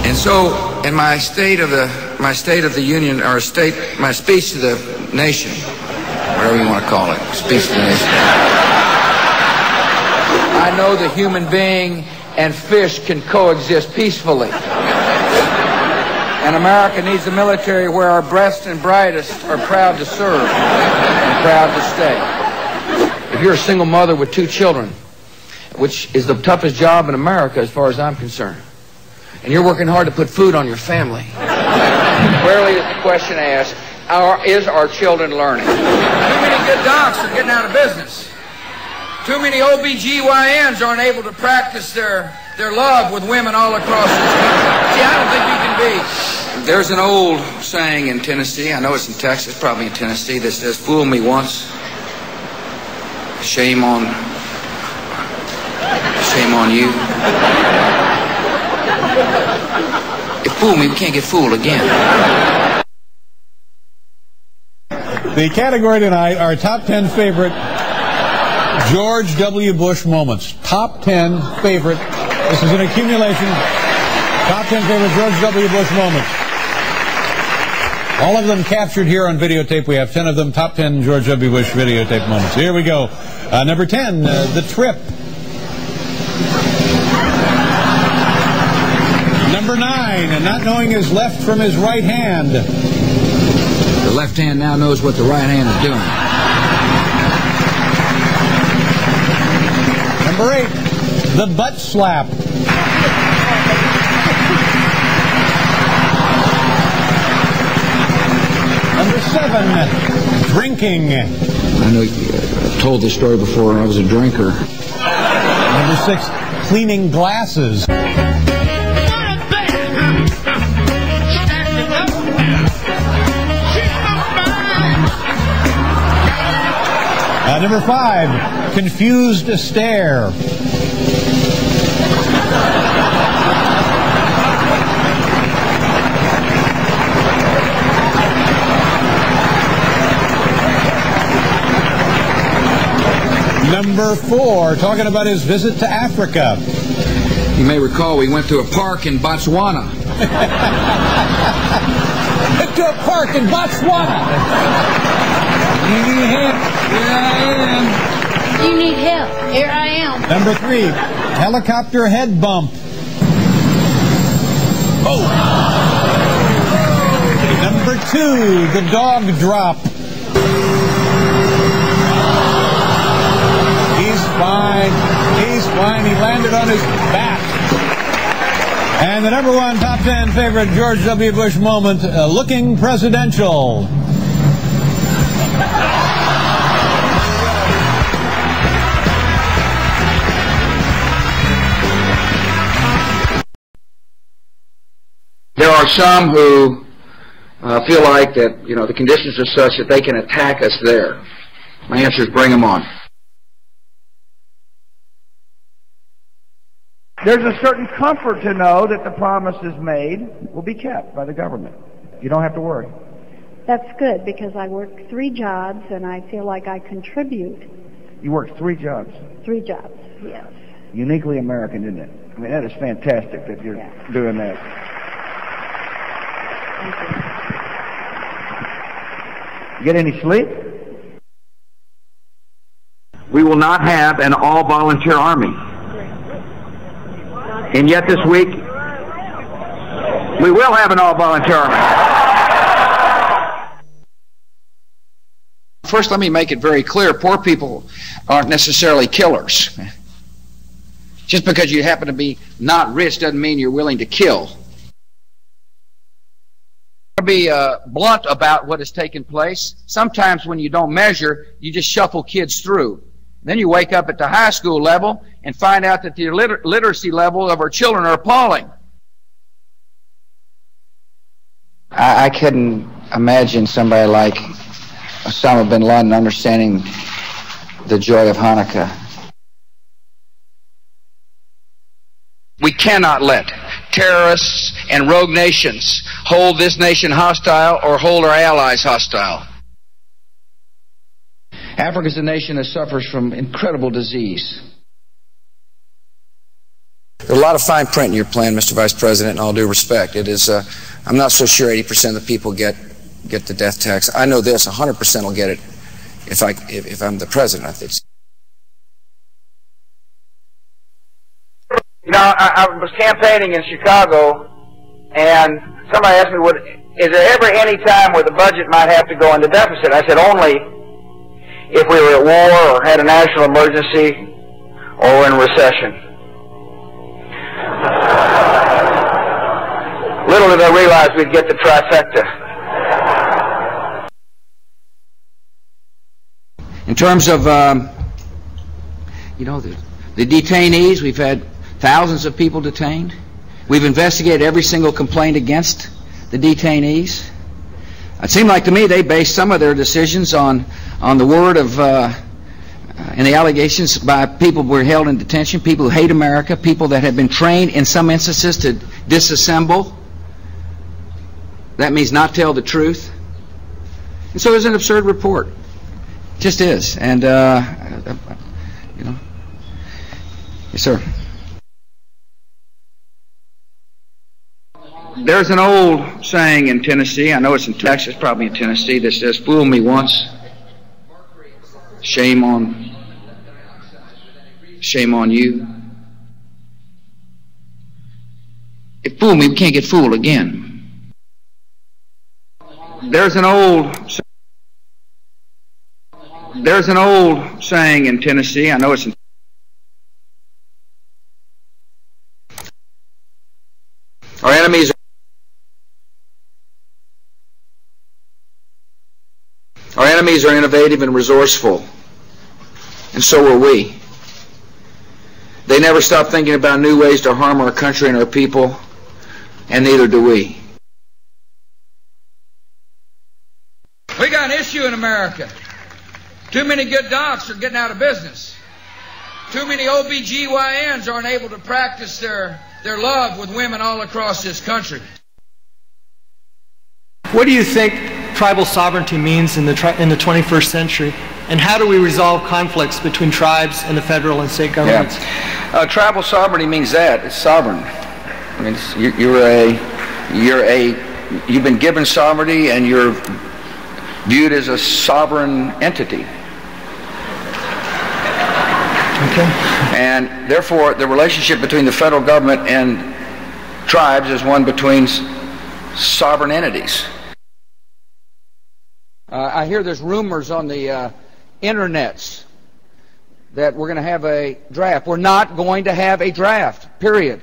And so, in my State of the Union, or my speech to the nation, whatever you want to call it, speech to the nation, I know the human being and fish can coexist peacefully. And America needs a military where our best and brightest are proud to serve and proud to stay. If you're a single mother with 2 children, which is the toughest job in America as far as I'm concerned, and you're working hard to put food on your family, rarely is the question asked, is our children learning? Too many good docs are getting out of business. Too many OBGYNs aren't able to practice their love with women all across this country. See, I don't think you can be. There's an old saying in Tennessee, I know it's in Texas, probably in Tennessee, that says, fool me once, shame on you. If fool me, we can't get fooled again. The category tonight are top 10 favorite George W. Bush moments. Top 10 favorite. This is an accumulation. Top 10 favorite George W. Bush moments. All of them captured here on videotape. We have 10 of them. Top 10 George W. Bush videotape moments. Here we go. Number 10, the trip. Number 9, not knowing his left from his right hand. The left hand now knows what the right hand is doing. Number 8, the butt slap. Number 7, drinking. I know you told this story before. I was a drinker. Number 6, cleaning glasses. Number 5, confused stare. Number 4, talking about his visit to Africa. You may recall we went to a park in Botswana. Went to a park in Botswana. You need help. Here I am. You need help. Here I am. Number 3, helicopter head bump. Oh. Number 2, the dog drop. He's fine. He's fine. He landed on his back. And the number 1 top 10 favorite George W. Bush moment, looking presidential. There are some who feel like that, the conditions are such that they can attack us there. My answer is bring them on. There's a certain comfort to know that the promises made will be kept by the government. You don't have to worry. That's good, because I work 3 jobs and I feel like I contribute. You work 3 jobs? 3 jobs, yes. Uniquely American, isn't it? I mean, that is fantastic that you're doing that. Thank you. Get any sleep? We will not have an all-volunteer army. And yet this week, we will have an all-volunteer army. First, let me make it very clear, poor people aren't necessarily killers. Just because you happen to be not rich doesn't mean you're willing to kill. To be blunt about what has taken place, sometimes when you don't measure, you just shuffle kids through. Then you wake up at the high school level and find out that the literacy level of our children are appalling. I couldn't imagine somebody like Osama bin Laden understanding the joy of Hanukkah. We cannot let terrorists and rogue nations hold this nation hostile or hold our allies hostile. Africa is a nation that suffers from incredible disease. There's a lot of fine print in your plan, Mr. Vice President, in all due respect. It is, I'm not so sure 80% of the people get the death tax. I know this, 100% will get it if I'm the president. I think. You know, I was campaigning in Chicago, and somebody asked me, is there ever any time where the budget might have to go into deficit? I said, only if we were at war or had a national emergency or in recession. Little did I realize we'd get the trifecta. In terms of, you know, the detainees, we've had thousands of people detained. We've investigated every single complaint against the detainees. It seemed like to me they based some of their decisions on the word of and the allegations by people who were held in detention, people who hate America, people that have been trained in some instances to disassemble. That means not tell the truth. And so it's an absurd report. It just is. And, you know. Yes, sir. There's an old saying in Tennessee, I know it's in Texas, probably in Tennessee, that says, fool me once, shame on you. If fool me, we can't get fooled again. There's an old saying in Tennessee, I know it's in Our enemies are innovative and resourceful, and so are we. They never stop thinking about new ways to harm our country and our people, and neither do we. We got an issue in America. Too many good docs are getting out of business. Too many OBGYNs aren't able to practice their love with women all across this country. What do you think tribal sovereignty means in the 21st century, and how do we resolve conflicts between tribes and the federal and state governments? Yeah. Tribal sovereignty means that it's sovereign. I mean, you've been given sovereignty, and you're viewed as a sovereign entity. Okay. And therefore, the relationship between the federal government and tribes is one between sovereign entities. I hear there's rumors on the internets that we're going to have a draft. We're not going to have a draft, period.